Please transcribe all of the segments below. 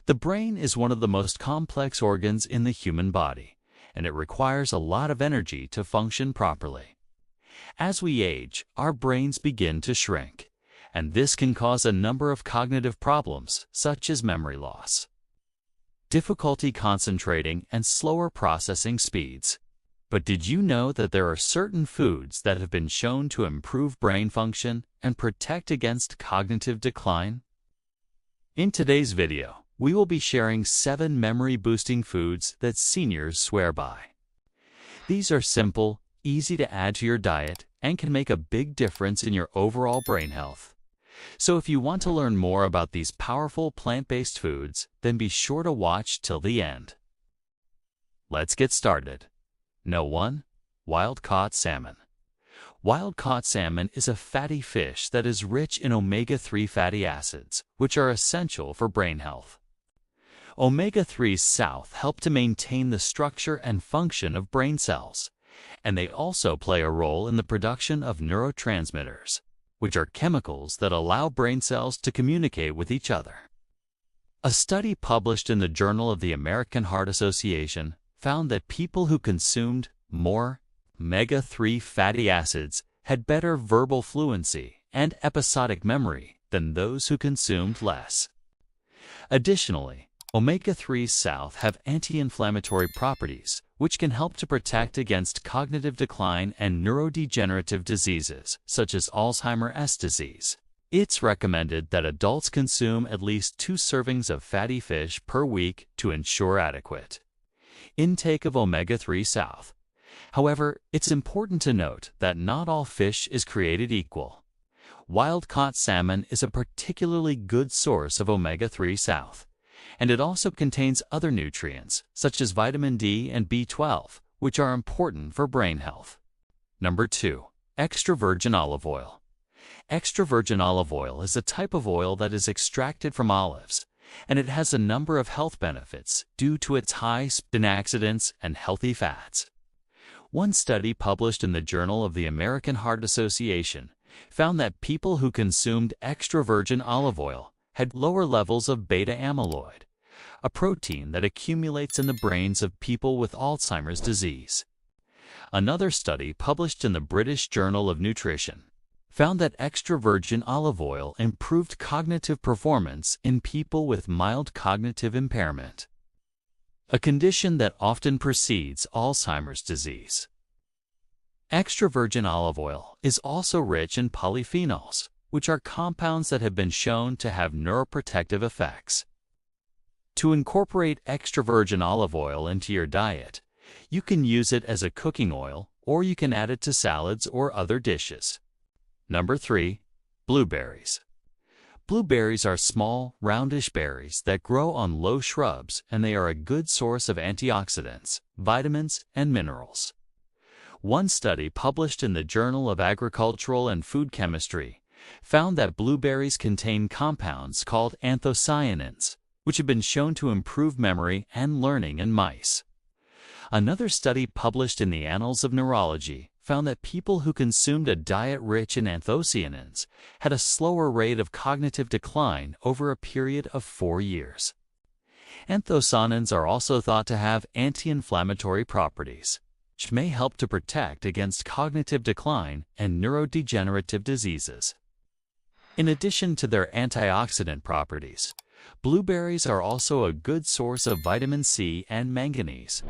The brain is one of the most complex organs in the human body, and it requires a lot of energy to function properly. As we age, our brains begin to shrink, and this can cause a number of cognitive problems, such as memory loss, difficulty concentrating, and slower processing speeds. But did you know that there are certain foods that have been shown to improve brain function and protect against cognitive decline? In today's video, we will be sharing 7 memory-boosting foods that seniors swear by. These are simple, easy to add to your diet, and can make a big difference in your overall brain health. So if you want to learn more about these powerful plant-based foods, then be sure to watch till the end. Let's get started. No. 1. Wild-caught salmon. Wild-caught salmon is a fatty fish that is rich in omega-3 fatty acids, which are essential for brain health. Omega-3s help to maintain the structure and function of brain cells, and they also play a role in the production of neurotransmitters, which are chemicals that allow brain cells to communicate with each other. A study published in the Journal of the American Heart Association found that people who consumed more omega-3 fatty acids had better verbal fluency and episodic memory than those who consumed less. Additionally, omega-3s have anti-inflammatory properties, which can help to protect against cognitive decline and neurodegenerative diseases, such as Alzheimer's disease. It's recommended that adults consume at least 2 servings of fatty fish per week to ensure adequate intake of omega-3s. However, it's important to note that not all fish is created equal. Wild-caught salmon is a particularly good source of omega-3s, and it also contains other nutrients, such as vitamin D and B12, which are important for brain health. Number 2. Extra virgin olive oil. Extra virgin olive oil is a type of oil that is extracted from olives, and it has a number of health benefits due to its high antioxidants and healthy fats. One study published in the Journal of the American Heart Association found that people who consumed extra virgin olive oil had lower levels of beta-amyloid, a protein that accumulates in the brains of people with Alzheimer's disease. Another study published in the British Journal of Nutrition found that extra virgin olive oil improved cognitive performance in people with mild cognitive impairment, a condition that often precedes Alzheimer's disease. Extra virgin olive oil is also rich in polyphenols, which are compounds that have been shown to have neuroprotective effects. To incorporate extra virgin olive oil into your diet, you can use it as a cooking oil, or you can add it to salads or other dishes. Number 3. Blueberries. Blueberries are small, roundish berries that grow on low shrubs, and they are a good source of antioxidants, vitamins, and minerals. One study published in the Journal of Agricultural and Food Chemistry found that blueberries contain compounds called anthocyanins, which have been shown to improve memory and learning in mice. Another study published in the Annals of Neurology found that people who consumed a diet rich in anthocyanins had a slower rate of cognitive decline over a period of 4 years. Anthocyanins are also thought to have anti-inflammatory properties, which may help to protect against cognitive decline and neurodegenerative diseases. In addition to their antioxidant properties, blueberries are also a good source of vitamin C and manganese,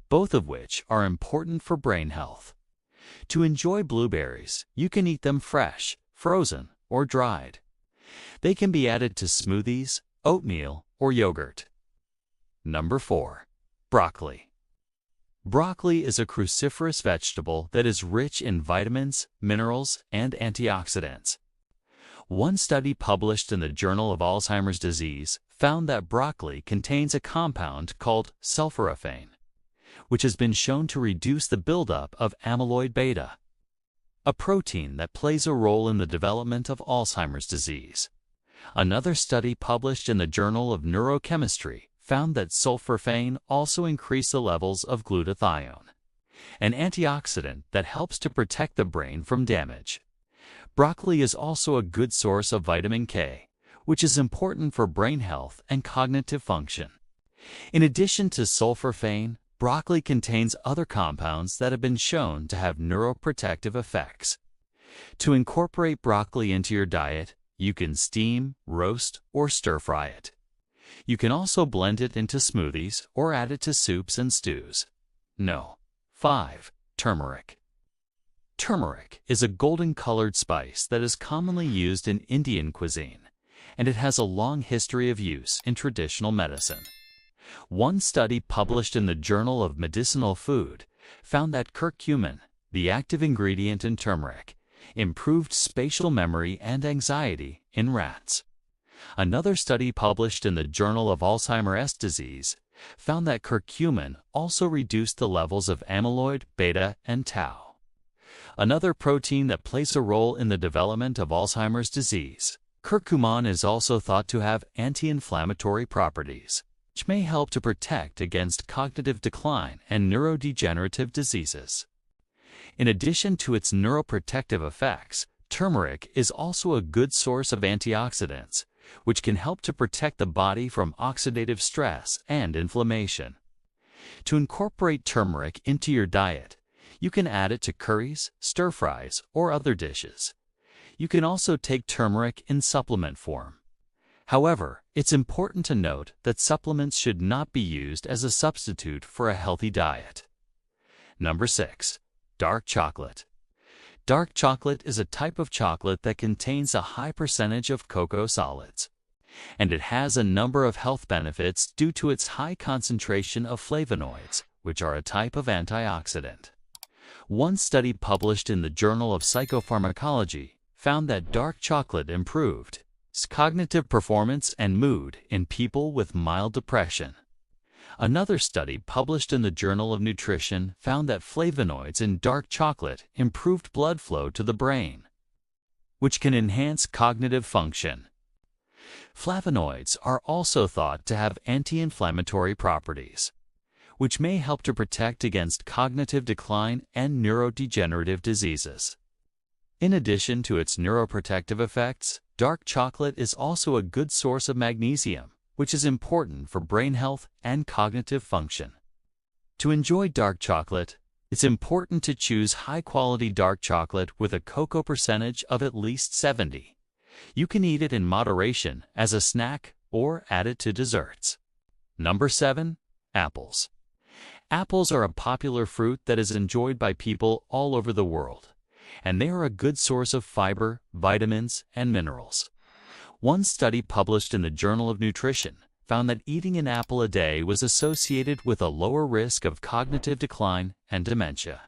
both of which are important for brain health. To enjoy blueberries, you can eat them fresh, frozen, or dried. They can be added to smoothies, oatmeal, or yogurt. Number 4. Broccoli. Broccoli is a cruciferous vegetable that is rich in vitamins, minerals, and antioxidants. One study published in the Journal of Alzheimer's Disease found that broccoli contains a compound called sulforaphane, which has been shown to reduce the buildup of amyloid beta, a protein that plays a role in the development of Alzheimer's disease. Another study published in the Journal of Neurochemistry found that sulforaphane also increased the levels of glutathione, an antioxidant that helps to protect the brain from damage. Broccoli is also a good source of vitamin K, which is important for brain health and cognitive function. In addition to sulforaphane, broccoli contains other compounds that have been shown to have neuroprotective effects. To incorporate broccoli into your diet, you can steam, roast, or stir-fry it. You can also blend it into smoothies or add it to soups and stews. No. 5. Turmeric. Turmeric is a golden-colored spice that is commonly used in Indian cuisine, and it has a long history of use in traditional medicine. One study published in the Journal of Medicinal Food found that curcumin, the active ingredient in turmeric, improved spatial memory and anxiety in rats. Another study published in the Journal of Alzheimer's Disease found that curcumin also reduced the levels of amyloid beta and tau, another protein that plays a role in the development of Alzheimer's disease. Curcumin is also thought to have anti-inflammatory properties, which may help to protect against cognitive decline and neurodegenerative diseases. In addition to its neuroprotective effects, turmeric is also a good source of antioxidants, which can help to protect the body from oxidative stress and inflammation. To incorporate turmeric into your diet, you can add it to curries, stir-fries, or other dishes. You can also take turmeric in supplement form. However, it's important to note that supplements should not be used as a substitute for a healthy diet. Number 6. Dark chocolate. Dark chocolate is a type of chocolate that contains a high percentage of cocoa solids, and it has a number of health benefits due to its high concentration of flavonoids, which are a type of antioxidant. One study published in the Journal of Psychopharmacology found that dark chocolate improved cognitive performance and mood in people with mild depression. Another study published in the Journal of Nutrition found that flavonoids in dark chocolate improved blood flow to the brain, which can enhance cognitive function. Flavonoids are also thought to have anti-inflammatory properties, which may help to protect against cognitive decline and neurodegenerative diseases. In addition to its neuroprotective effects, dark chocolate is also a good source of magnesium, which is important for brain health and cognitive function. To enjoy dark chocolate, it's important to choose high-quality dark chocolate with a cocoa percentage of at least 70. You can eat it in moderation as a snack or add it to desserts. Number 7. Apples. Apples are a popular fruit that is enjoyed by people all over the world, and they are a good source of fiber, vitamins, and minerals. One study published in the Journal of Nutrition found that eating an apple a day was associated with a lower risk of cognitive decline and dementia.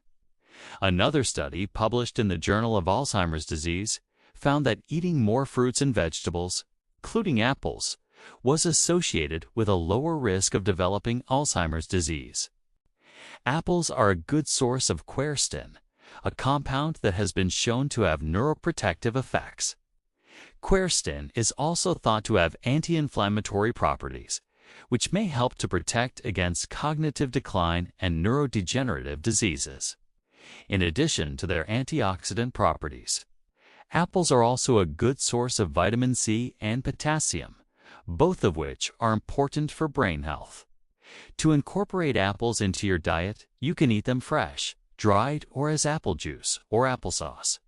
Another study published in the Journal of Alzheimer's Disease found that eating more fruits and vegetables, including apples, was associated with a lower risk of developing Alzheimer's disease. Apples are a good source of quercetin, a compound that has been shown to have neuroprotective effects. Quercetin is also thought to have anti-inflammatory properties, which may help to protect against cognitive decline and neurodegenerative diseases. In addition to their antioxidant properties, apples are also a good source of vitamin C and potassium, both of which are important for brain health. To incorporate apples into your diet, you can eat them fresh, dried, or as apple juice or applesauce.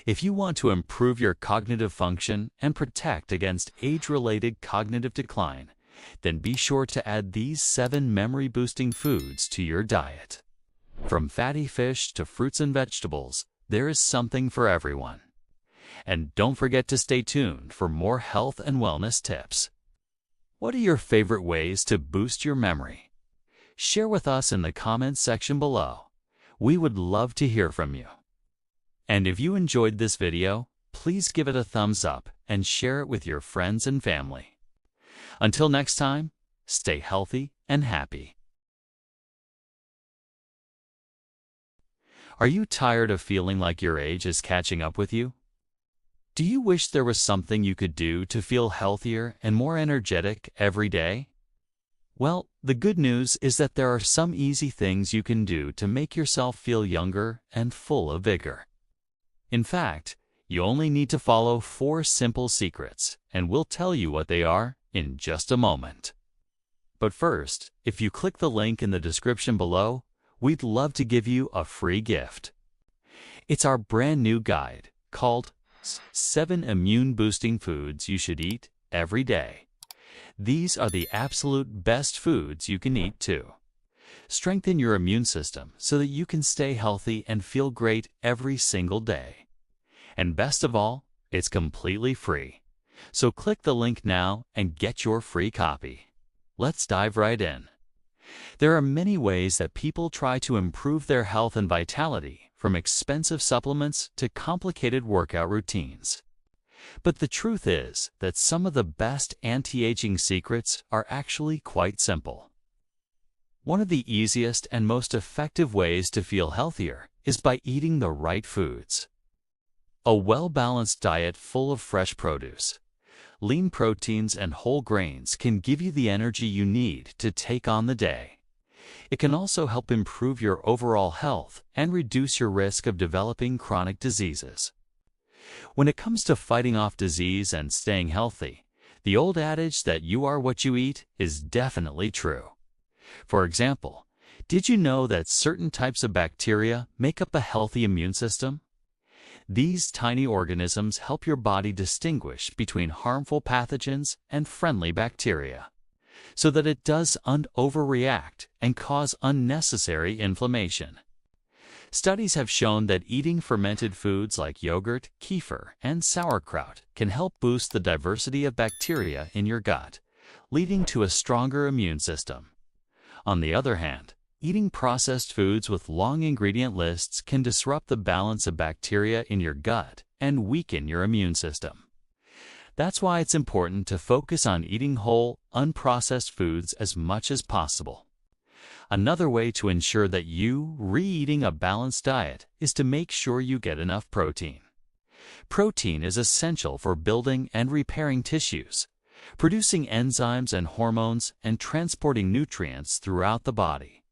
If you want to improve your cognitive function and protect against age-related cognitive decline, then be sure to add these 7 memory-boosting foods to your diet. From fatty fish to fruits and vegetables, there is something for everyone. And don't forget to stay tuned for more health and wellness tips. What are your favorite ways to boost your memory? Share with us in the comments section below. We would love to hear from you. And if you enjoyed this video, please give it a thumbs up and share it with your friends and family. Until next time, stay healthy and happy. Are you tired of feeling like your age is catching up with you? Do you wish there was something you could do to feel healthier and more energetic every day? Well, the good news is that there are some easy things you can do to make yourself feel younger and full of vigor. In fact, You only need to follow 4 simple secrets, and we'll tell you what they are in just a moment. But first, if you click the link in the description below, we'd love to give you a free gift. It's our brand new guide called 7 Immune-Boosting Foods You Should Eat Every Day. These are the absolute best foods you can eat too. Strengthen your immune system so that you can stay healthy and feel great every single day. And best of all, it's completely free. So click the link now and get your free copy. Let's dive right in. There are many ways that people try to improve their health and vitality, from expensive supplements to complicated workout routines. But the truth is that some of the best anti-aging secrets are actually quite simple. One of the easiest and most effective ways to feel healthier is by eating the right foods. A well-balanced diet full of fresh produce, lean proteins, and whole grains can give you the energy you need to take on the day. It can also help improve your overall health and reduce your risk of developing chronic diseases. When it comes to fighting off disease and staying healthy, the old adage that you are what you eat is definitely true. For example, did you know that certain types of bacteria make up a healthy immune system? These tiny organisms help your body distinguish between harmful pathogens and friendly bacteria, so that it doesn't overreact and cause unnecessary inflammation. Studies have shown that eating fermented foods like yogurt, kefir, and sauerkraut can help boost the diversity of bacteria in your gut, leading to a stronger immune system. On the other hand, eating processed foods with long ingredient lists can disrupt the balance of bacteria in your gut and weaken your immune system. That's why it's important to focus on eating whole, unprocessed foods as much as possible. Another way to ensure that eating a balanced diet is to make sure you get enough protein. Protein is essential for building and repairing tissues, producing enzymes and hormones, and transporting nutrients throughout the body.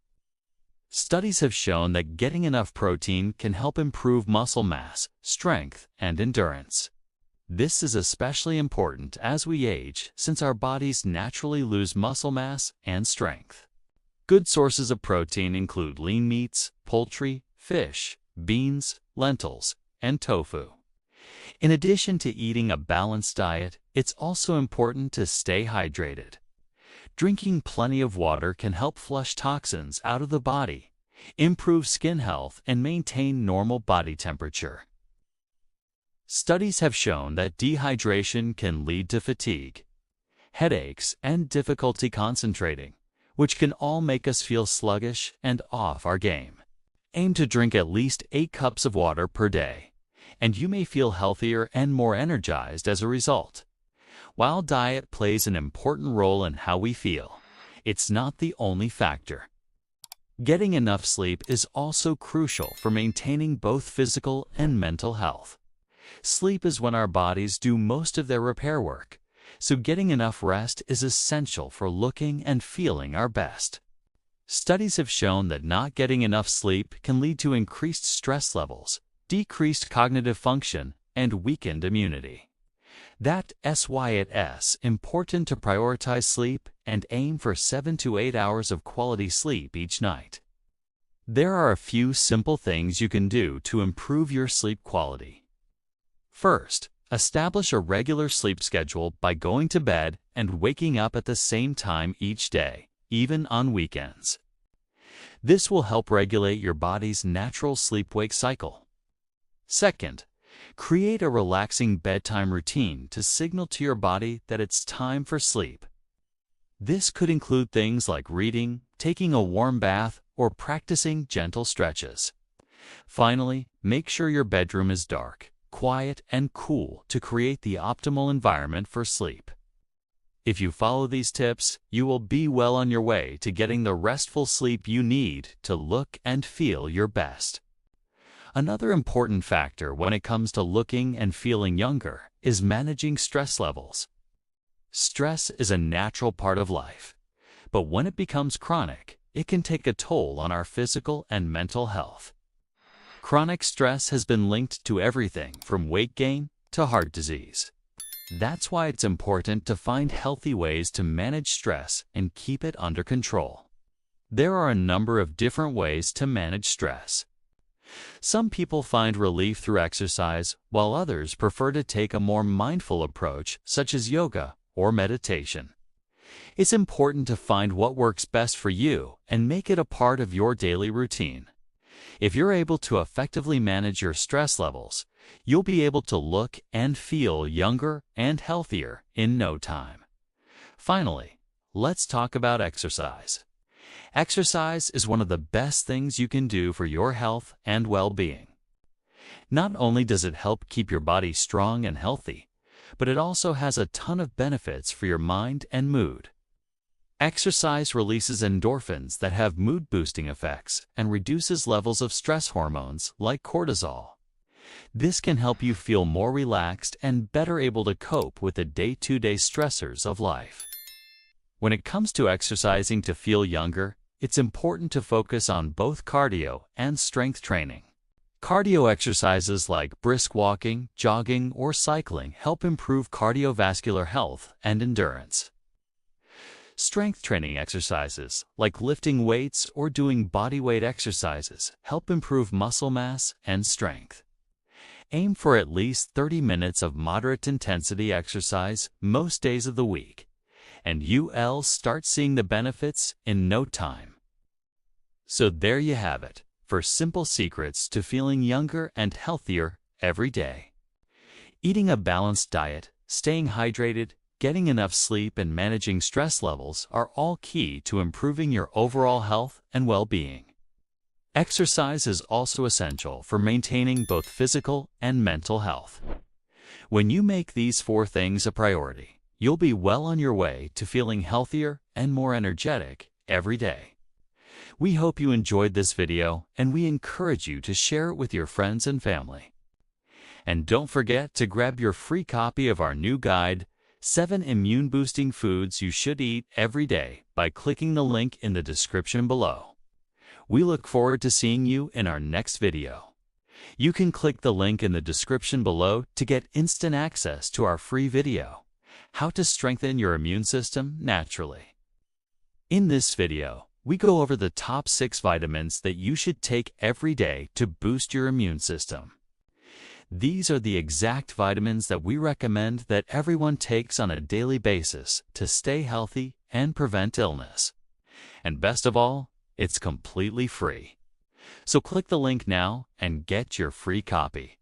Studies have shown that getting enough protein can help improve muscle mass, strength, and endurance. This is especially important as we age, since our bodies naturally lose muscle mass and strength. Good sources of protein include lean meats, poultry, fish, beans, lentils, and tofu. In addition to eating a balanced diet, it's also important to stay hydrated. Drinking plenty of water can help flush toxins out of the body, improve skin health, and maintain normal body temperature. Studies have shown that dehydration can lead to fatigue, headaches, and difficulty concentrating, which can all make us feel sluggish and off our game. Aim to drink at least 8 cups of water per day, and you may feel healthier and more energized as a result. While diet plays an important role in how we feel, it's not the only factor. Getting enough sleep is also crucial for maintaining both physical and mental health. Sleep is when our bodies do most of their repair work, so getting enough rest is essential for looking and feeling our best. Studies have shown that not getting enough sleep can lead to increased stress levels, decreased cognitive function, and weakened immunity. That's why it's important to prioritize sleep and aim for 7 to 8 hours of quality sleep each night. There are a few simple things you can do to improve your sleep quality. First, establish a regular sleep schedule by going to bed and waking up at the same time each day, even on weekends. This will help regulate your body's natural sleep-wake cycle. Second, create a relaxing bedtime routine to signal to your body that it's time for sleep. This could include things like reading, taking a warm bath, or practicing gentle stretches. Finally, make sure your bedroom is dark, quiet, and cool to create the optimal environment for sleep. If you follow these tips, you will be well on your way to getting the restful sleep you need to look and feel your best. Another important factor when it comes to looking and feeling younger is managing stress levels. Stress is a natural part of life, but when it becomes chronic, it can take a toll on our physical and mental health. Chronic stress has been linked to everything from weight gain to heart disease. That's why it's important to find healthy ways to manage stress and keep it under control. There are a number of different ways to manage stress. Some people find relief through exercise, while others prefer to take a more mindful approach, such as yoga or meditation. It's important to find what works best for you and make it a part of your daily routine. If you're able to effectively manage your stress levels, you'll be able to look and feel younger and healthier in no time. Finally, let's talk about exercise. Exercise is one of the best things you can do for your health and well-being. Not only does it help keep your body strong and healthy, but it also has a ton of benefits for your mind and mood. Exercise releases endorphins that have mood-boosting effects and reduces levels of stress hormones like cortisol. This can help you feel more relaxed and better able to cope with the day-to-day stressors of life. When it comes to exercising to feel younger, it's important to focus on both cardio and strength training. Cardio exercises like brisk walking, jogging, or cycling help improve cardiovascular health and endurance. Strength training exercises, like lifting weights or doing bodyweight exercises, help improve muscle mass and strength. Aim for at least 30 minutes of moderate intensity exercise most days of the week, and you'll start seeing the benefits in no time. So there you have it, for simple secrets to feeling younger and healthier every day. Eating a balanced diet, staying hydrated, getting enough sleep, and managing stress levels are all key to improving your overall health and well-being. Exercise is also essential for maintaining both physical and mental health. When you make these 4 things a priority, you'll be well on your way to feeling healthier and more energetic every day. We hope you enjoyed this video, and we encourage you to share it with your friends and family. And don't forget to grab your free copy of our new guide, 7 Immune-Boosting Foods You Should Eat Every Day, by clicking the link in the description below. We look forward to seeing you in our next video. You can click the link in the description below to get instant access to our free video, How to Strengthen Your Immune System Naturally. In this video, we go over the top 6 vitamins that you should take every day to boost your immune system. These are the exact vitamins that we recommend that everyone takes on a daily basis to stay healthy and prevent illness. And best of all, it's completely free. So click the link now and get your free copy.